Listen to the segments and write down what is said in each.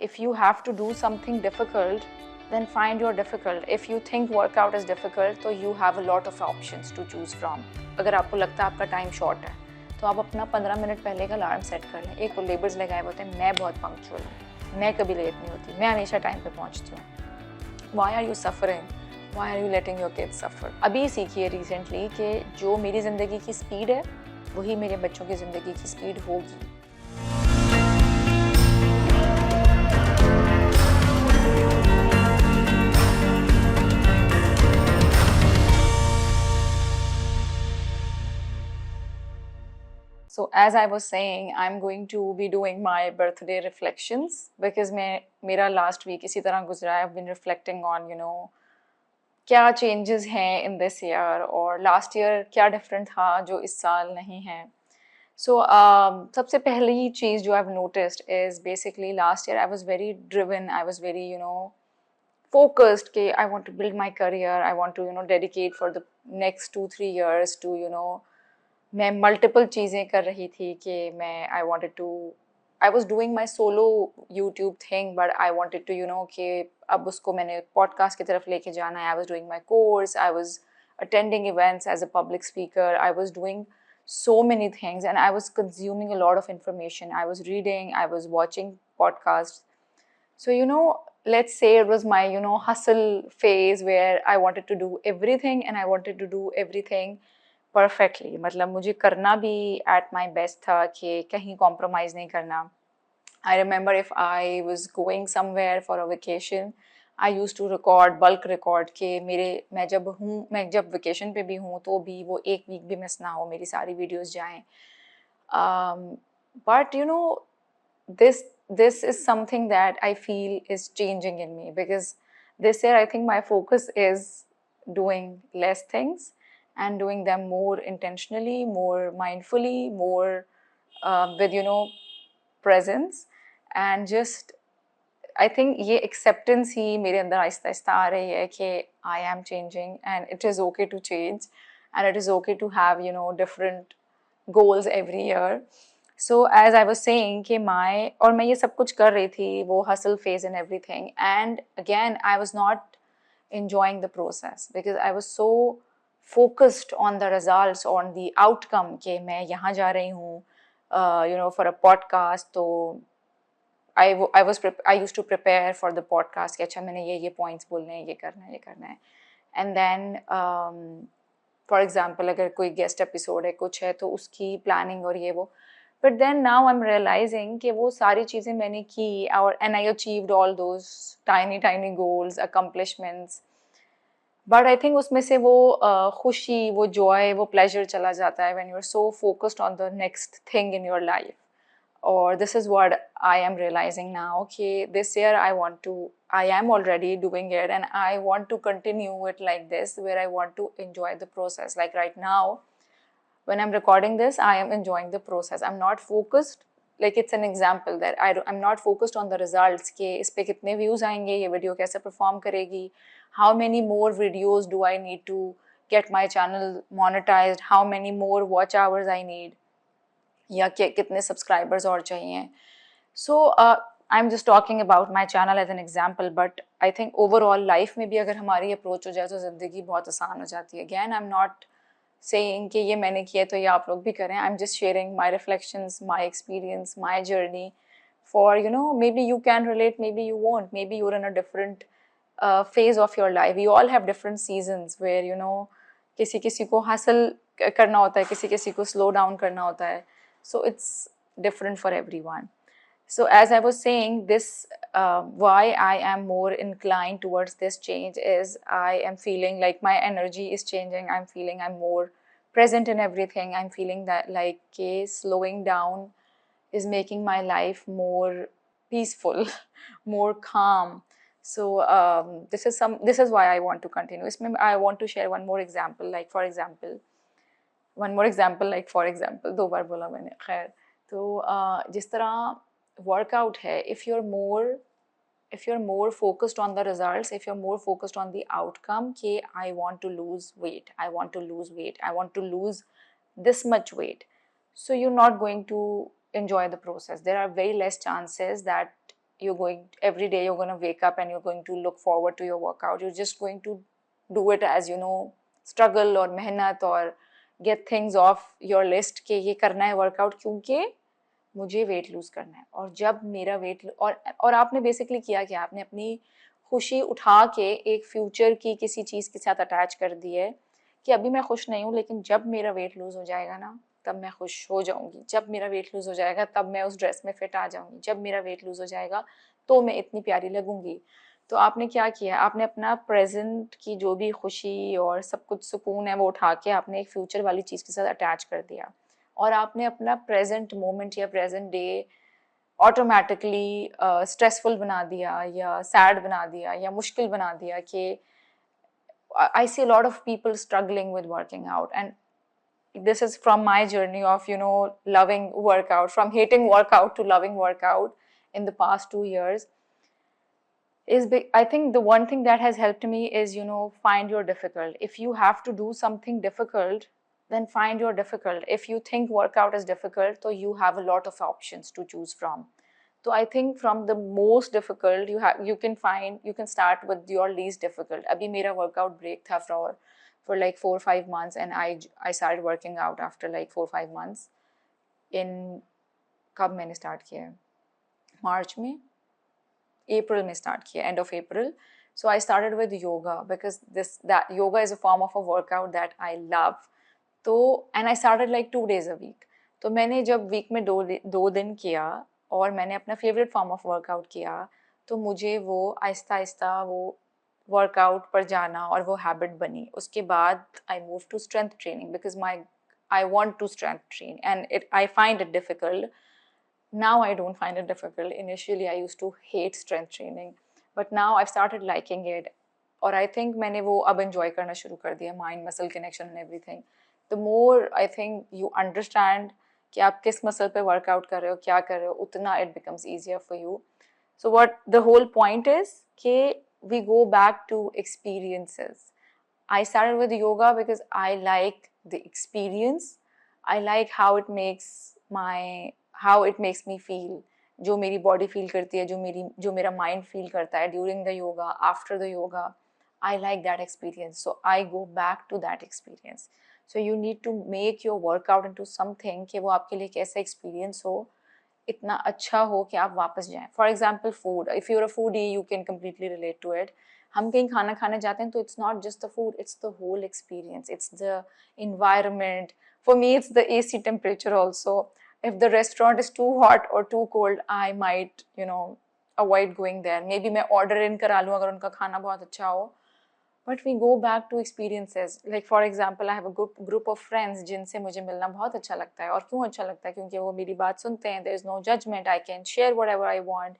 If you have to do something difficult, then find your difficult. If you think workout is difficult, तो you have a lot of options to choose from. अगर आपको लगता है आपका time short है तो आप अपना 15 मिनट पहले का अलार्म सेट कर लें. एक लेबल्स लगाए होते हैं, मैं बहुत पंक्चुअल हूँ, मैं कभी लेट नहीं होती, मैं हमेशा टाइम पे पहुँचती हूँ. Why are you suffering? Why are you letting your kids suffer? अभी सीखिए रिसेंटली कि जो मेरी ज़िंदगी की स्पीड है वही मेरे बच्चों की ज़िंदगी की स्पीड होगी. So as I was saying, I'm going to be doing my birthday reflections because मेरा last week इसी तरह गुजरा है. I've been reflecting on, क्या changes हैं in this year और last year क्या different था जो इस साल नहीं है. So सबसे पहली चीज़ जो I've noticed is basically last year I was very driven, I was very, focused कि I want to build my career, I want to, dedicate for the next 2-3 years to, मैं मल्टीपल चीज़ें कर रही थी कि मैं I was doing my solo YouTube thing but I wanted to कि अब उसको मैंने पॉडकास्ट की तरफ लेके जाना है. I was doing my course, I was attending events as a public speaker, I was doing so many things and I was consuming a lot of information. I was reading, I was watching podcasts. So, let's say it was my, hustle phase where I wanted to do everything and I wanted to do everything perfectly. मतलब मुझे करना भी at my best था कि कहीं compromise नहीं करना. I remember if I was going somewhere for a vacation, I used to record, bulk record कि मैं जब vacation पे भी हूँ तो भी वो एक week भी miss ना हो, मेरी सारी videos जाएं. But this is something that I feel is changing in me because this year I think my focus is doing less things and doing them more intentionally, more mindfully, more with presence and just I think ये acceptance ही मेरे अंदर आहिस्ता आहिस्ता आ रही है कि I am changing and it is okay to change and it is okay to have different goals every year. So as I was saying कि और मैं ये सब कुछ कर रही थी वो hustle phase and everything and again I was not enjoying the process because I was so focused on the results, on the outcome कि मैं यहाँ जा रही हूँ for a podcast. तो I used to prepare for the podcast कि अच्छा मैंने ये points बोलने हैं, ये करना है and then for example अगर कोई guest episode है कुछ है तो उसकी planning और ये वो. But then now I'm realizing कि वो सारी चीज़ें मैंने की and I achieved all those tiny goals, accomplishments. But I think उसमें से वो खुशी, वो joy, वो pleasure चला जाता है when you're so focused on the next thing in your life. Or this is what I am realizing now कि this year I am already doing it and I want to continue it like this where I want to enjoy the process. Like right now, when I'm recording this, I am enjoying the process. I'm not focused, like it's an example that I'm not focused on the results कि इस पे कितने views आएंगे, ये video कैसे perform करेगी, how many more videos do I need to get my channel monetized, how many more watch hours I need, या कितने subscribers और चाहिए. So I'm just talking about my channel as an example, but I think overall life में भी अगर हमारी approach हो जाए तो ज़िंदगी बहुत आसान हो जाती है. Again, I'm not saying कि ये मैंने किया तो ये आप लोग भी करें. I'm just sharing my reflections, my experience, my journey for, maybe you can relate, maybe you won't. Maybe you're in a different phase of your life. We all have different seasons where, किसी को हासिल करना होता है, किसी को slow down करना होता है. So it's different for everyone. So as I was saying, this why I am more inclined towards this change is I am feeling like my energy is changing. I'm feeling I'm more present in everything. I'm feeling that like slowing down is making my life more peaceful, more calm. So this is why I want to continue. I want to share one more example. Like for example, दो बार बोला मैंने. खैर तो जिस तरह workout है, if you're more focused on the results, if you're more focused on the outcome कि I want to lose weight, I want to lose this much weight, so you're not going to enjoy the process. There are very less chances that every day you're going to wake up and you're going to look forward to your workout. You're just going to do it as, struggle or मेहनत or get things off your list कि ये करना है workout क्योंकि मुझे weight lose करना है. और जब मेरा वेट और आपने बेसिकली किया क्या, आपने अपनी खुशी उठा के एक फ्यूचर की किसी चीज़ के साथ अटैच कर दी है कि अभी मैं खुश नहीं हूँ, लेकिन जब मेरा वेट लूज हो जाएगा ना तब मैं खुश हो जाऊंगी. जब मेरा वेट लूज हो जाएगा तब मैं उस ड्रेस में फिट आ जाऊंगी. जब मेरा वेट लूज हो जाएगा तो मैं इतनी प्यारी लगूंगी. तो आपने क्या किया, आपने अपना प्रेजेंट की जो भी खुशी और सब कुछ सुकून है वो उठा के आपने एक फ्यूचर वाली चीज़ के साथ अटैच कर दिया. और आपने अपना प्रेजेंट मोमेंट या प्रेजेंट डे ऑटोमेटिकली स्ट्रेसफुल बना दिया या सैड बना दिया या मुश्किल बना दिया. कि I see a lot of people struggling with working out, and this is from my journey of loving workout, from hating workout to loving workout in the past 2 years. I think the one thing that has helped me is find your difficult. If you have to do something difficult, then find your difficult. If you think workout is difficult, so you have a lot of options to choose from. So I think from the most difficult you can start with your least difficult. Abhi mera workout break tha for like 4-5 months, and I started working out after like 4-5 months. In कब मैंने start किया, March में, April में start किया, end of April. So I started with yoga because that yoga is a form of a workout that I love. तो and I started like 2 days a week. तो मैंने जब week में 2 दिन किया और मैंने अपना फेवरेट फॉर्म ऑफ वर्कआउट किया, तो मुझे वो आहिस्ता आहिस्ता वो वर्कआउट पर जाना और वो हैबिट बनी. उसके बाद I move to strength training because I want to strength train and I find it difficult. Now I don't find it difficult. Initially I used to hate strength training, but now I've started liking it. और I think मैंने वो अब enjoy करना शुरू कर दिया, mind muscle connection and everything. The more I think you understand कि आप किस muscle पे workout कर रहे हो, क्या कर रहे हो, उतना it becomes easier for you. So what the whole point is कि we go back to experiences. I started with yoga because I like the experience. I like how it makes me feel. जो मेरी body feel करती है, जो मेरा mind feel करता है during the yoga, after the yoga, I like that experience. So I go back to that experience. So you need to make your workout into something कि वो आपके लिए एक ऐसा experience हो, इतना अच्छा हो कि आप वापस जाएं. For example, food. If you're a foodie, you can completely relate to it. हम कहीं खाना खाने जाते हैं तो it's not just the food, it's the whole experience. It's the environment. For me, it's the AC temperature also. If the restaurant is too hot or too cold, I might, avoid going there. Maybe मैं order in करा लूँ अगर उनका खाना बहुत अच्छा हो. But we go back to experiences. Like for example, I have a group of friends जिनसे मुझे मिलना बहुत अच्छा लगता है. और क्यों अच्छा लगता है? क्योंकि वो मेरी बात सुनते हैं. There is no judgment. I can share whatever I want.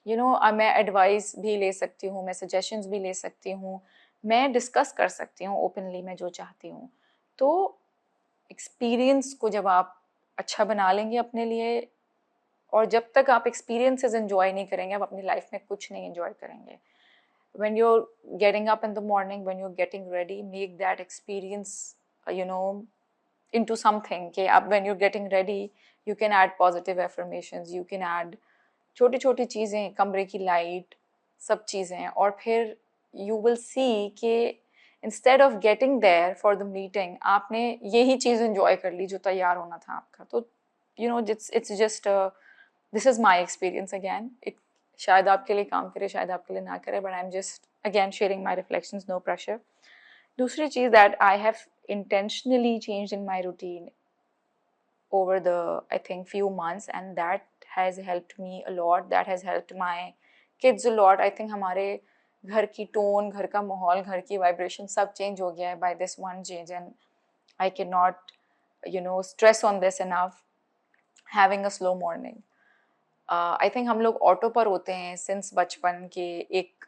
मैं एडवाइस भी ले सकती हूँ, मैं सजेशंस भी ले सकती हूँ, मैं डिस्कस कर सकती हूँ ओपनली मैं जो चाहती हूँ. तो एक्सपीरियंस को जब आप अच्छा बना लेंगे अपने लिए, और जब तक आप एक्सपीरियंसेस एंजॉय नहीं करेंगे, आप अपनी लाइफ में कुछ नहीं एंजॉय करेंगे. When you're getting up in the morning, when you're getting ready, make that experience, into something. Okay, when you're getting ready, you can add positive affirmations, you can add छोटी छोटी चीज़ें, कमरे की light, सब चीज़ें. और फिर you will see कि instead of getting there for the meeting, आपने यही चीज़ enjoy कर ली जो तैयार होना था आपका. तो it's just this is my experience again. शायद आपके लिए काम करे, शायद आपके लिए ना करे, but I'm just again sharing my reflections, no pressure. दूसरी चीज़ that I have intentionally changed in my routine over the I think few months, and that has helped me a lot. That has helped my kids a lot. I think हमारे घर की tone, घर का माहौल, घर की vibration सब change हो गया है by this one change, and I cannot stress on this enough. Having a slow morning. I think हम लोग ऑटो पर होते हैं सिंस बचपन के. एक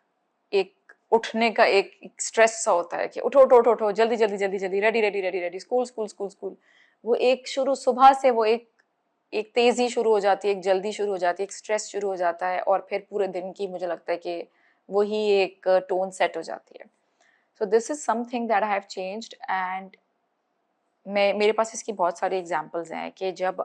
उठने का एक स्ट्रेस सा होता है कि उठो उठो उठो उठो, जल्दी जल्दी जल्दी जल्दी, ready ready ready ready, school school school school. वो एक शुरू सुबह से वो एक तेज़ी शुरू हो जाती है, एक जल्दी शुरू हो जाती है, एक स्ट्रेस शुरू हो जाता है, और फिर पूरे दिन की मुझे लगता है कि वही एक टोन सेट हो जाती है. So this is something that I have changed. And मेरे पास इसकी बहुत सारे एग्जांपल्स हैं कि जब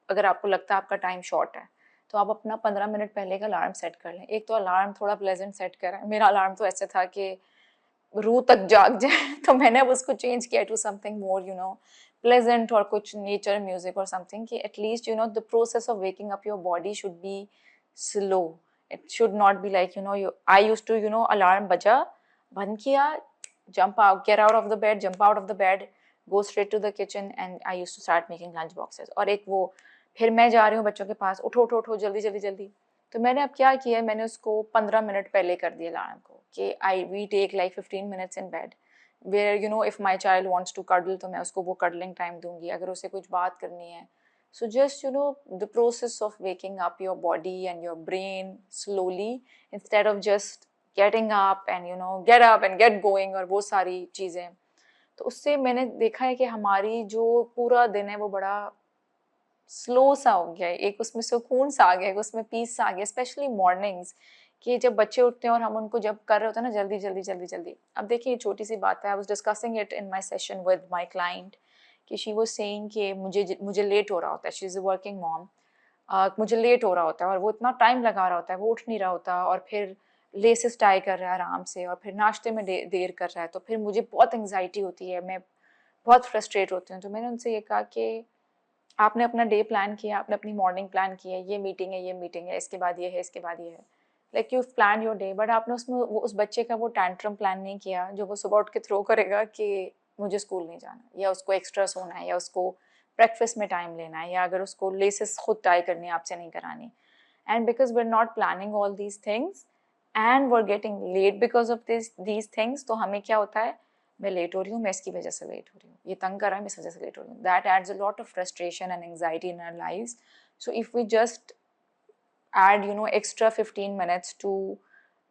अगर आपको लगता है आपका टाइम शॉर्ट है, तो आप अपना 15 मिनट पहले का अलार्म सेट कर लें। एक तो अलार्म थोड़ा प्लेजेंट सेट करें। मेरा अलार्म तो ऐसे था कि रूह तक जाग जाए तो मैंने अब उसको चेंज किया टू समथिंग मोर प्लेजेंट, और कुछ नेचर म्यूजिक और समथिंग, कि at least the process of waking up your body should be slow. It should not be like I use to alarm बजा, बंद किया, jump out, get out of the bed, jump out of the bed, go straight to the kitchen, and I used to start making lunch boxes. और एक वो फिर मैं जा रही हूँ बच्चों के पास, उठो उठो उठो जल्दी जल्दी जल्दी. तो मैंने अब क्या किया, मैंने उसको 15 मिनट पहले कर दिया अलार्म को, कि we take like 15 minutes in bed, where if my child wants to cuddle तो मैं उसको वो कडलिंग टाइम दूंगी, अगर उसे कुछ बात करनी है. So just the process of waking up your body and your brain slowly, instead of just getting up and get up and get going और वो सारी चीज़ें. तो उससे मैंने देखा है कि हमारी जो पूरा दिन है वो बड़ा स्लो सा हो गया है, एक उसमें सुकून सा आ गया है, उसमें पीस सा आ गया, स्पेशली मॉर्निंग्स, कि जब बच्चे उठते हैं और हम उनको जब कर रहे होते हैं ना जल्दी जल्दी जल्दी जल्दी. अब देखिए ये छोटी सी बात है, I was discussing it in my session with my client, कि शी वाज सेइंग कि मुझे लेट हो रहा होता है, she is a working mom, मुझे लेट हो रहा होता है और वो इतना टाइम लगा रहा होता है, वो उठ नहीं रहा होता, और फिर लेसेस टाई कर रहा है आराम से, और फिर नाश्ते में देर कर रहा है, तो फिर मुझे बहुत एंग्जाइटी होती है, मैं बहुत फ्रस्ट्रेट होती हूँ. तो मैंने उनसे ये कहा कि आपने अपना डे प्लान किया, आपने अपनी मॉर्निंग प्लान की है, ये मीटिंग है, ये मीटिंग है, इसके बाद ये है, इसके बाद ये है, like you plan your day, but आपने उसमें वो उस बच्चे का वो टैंट्रम प्लान नहीं किया जो वो सुबह उठ के थ्रो करेगा कि मुझे स्कूल नहीं जाना, या उसको एक्स्ट्रा सोना है, या उसको ब्रेकफास्ट में टाइम लेना है, या अगर उसको लेसेस खुद टाई करनी है, आपसे नहीं करानी. And because we're not planning all these things and we're getting late because of these things, तो हमें क्या होता है, मैं लेट हो रही हूँ, मैं इसकी वजह से लेट हो रही हूँ, ये तंग कर रहा है, मैं इस वजह से लेट हो रही हूँ. That adds a lot of frustration and anxiety in our lives. So if we just add extra 15 minutes to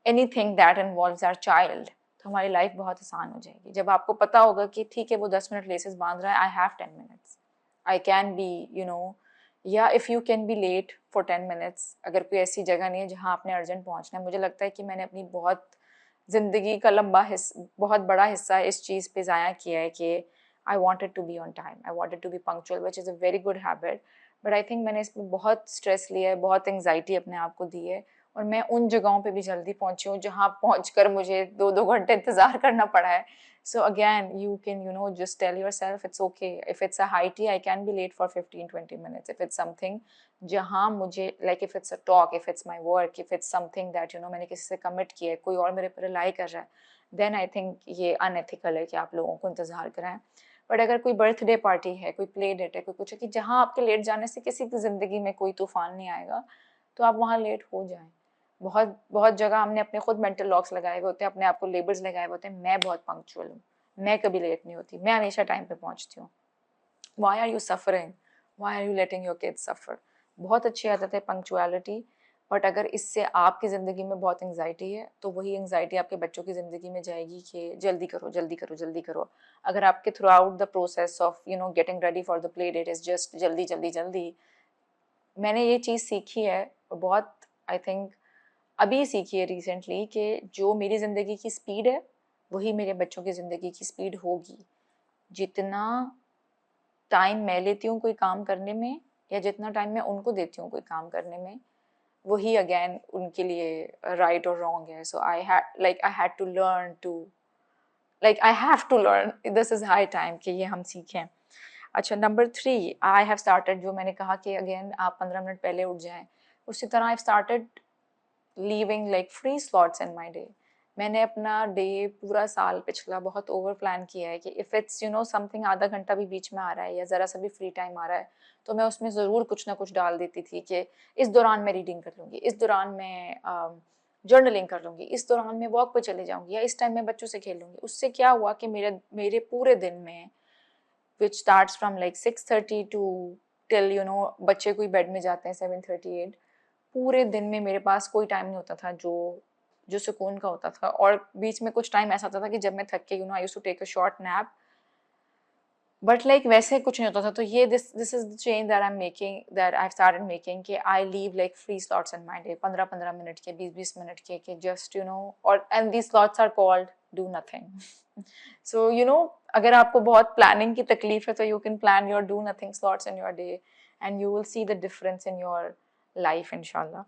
anything that involves our child, तो हमारी लाइफ बहुत आसान हो जाएगी. जब आपको पता होगा कि ठीक है वो 10 मिनट लेसेस बांध रहा है, I have 10 minutes, I can be या if you can be late for 10 minutes, अगर कोई ऐसी जगह नहीं है जहाँ आपने अर्जेंट पहुँचना है. मुझे लगता है कि मैंने अपनी बहुत ज़िंदगी का बहुत बड़ा हिस्सा इस चीज़ पे ज़ाया किया है कि I wanted to be on time, I wanted to be punctual, which is a very good habit. But I think मैंने इसमें बहुत स्ट्रेस लिया है, बहुत एंग्जाइटी अपने आप को दी है, और मैं उन जगहों पे भी जल्दी पहुँची हूँ जहाँ पहुँचकर मुझे 2-2 घंटे इंतज़ार करना पड़ा है. So again, you can, just tell yourself it's okay. If it's a high tea, I can be late for 15-20 minutes. If it's something जहाँ मुझे, like if it's a talk, if it's my work, if it's something that, मैंने किसी से commit किया है, कोई और मेरे पर rely कर रहा है, then I think ये unethical है कि आप लोगों को इंतज़ार कराएं. बट अगर कोई बर्थडे पार्टी है, कोई प्ले डेट है, कोई कुछ है, कि जहाँ आपके लेट जाने से किसी की ज़िंदगी में कोई तूफान नहीं आएगा, तो आप वहाँ लेट हो जाएं. बहुत बहुत जगह हमने अपने खुद मेंटल लॉक्स लगाए हुए होते हैं, अपने आप को लेबल्स लगाए हुए होते हैं, मैं बहुत पंक्चुअल हूँ, मैं कभी लेट नहीं होती, मैं हमेशा टाइम पे पहुँचती हूँ. Why are you suffering, why are you letting your kids suffer. बहुत अच्छी आदत है पंक्चुअलिटी, बट अगर इससे आपकी ज़िंदगी में बहुत एंग्जाइटी है, तो वही एंग्जाइटी आपके बच्चों की ज़िंदगी में जाएगी कि जल्दी करो जल्दी करो जल्दी करो. अगर आपके through out the process of getting ready for the play that is just जल्दी जल्दी जल्दी. मैंने ये चीज़ सीखी है, बहुत आई थिंक अभी सीखी है रिसेंटली, कि जो मेरी ज़िंदगी की स्पीड है वही मेरे बच्चों की ज़िंदगी की स्पीड होगी. जितना टाइम मैं लेती हूँ कोई काम करने में, या जितना टाइम मैं उनको देती हूँ कोई काम करने में, वही अगेन उनके लिए राइट और रॉन्ग है. So I had to learn to, like I have to learn, this is high time कि ये हम सीखें. अच्छा, नंबर 3, आई हैव स्टार्टेड, जो मैंने कहा कि अगेन आप 15 मिनट पहले उठ जाएं, उसी तरह I have started leaving like free slots in my day. मैंने अपना डे पूरा साल पिछला बहुत ओवर प्लान किया है कि इफ़ इट्स समथिंग आधा घंटा भी बीच में आ रहा है, या ज़रा सा भी फ्री टाइम आ रहा है, तो मैं उसमें ज़रूर कुछ ना कुछ डाल देती थी कि इस दौरान मैं रीडिंग कर लूँगी, इस दौरान मैं जर्नलिंग कर लूँगी, इस दौरान मैं वॉक पे चले जाऊँगी, या इस टाइम मैं बच्चों से खेल लूँगी. उससे क्या हुआ कि मेरे पूरे दिन में, which starts from like 6:30 to till बच्चे कोई बेड में जाते हैं 7:38, पूरे दिन में मेरे पास कोई टाइम नहीं होता था जो सुकून का होता था. और बीच में कुछ टाइम ऐसा होता था कि जब मैं थक के I used to take a short nap, but like वैसे कुछ नहीं होता था. तो ये this is the change that I am making, that I started making, कि I leave like free slots in my day, 15-15 minute के, 20-20 मिनट के जस्ट और and these slots are called do nothing. So अगर आपको बहुत planning की तकलीफ है, तो you can plan your do nothing slots in your day, and you will see the difference in your life, inshallah.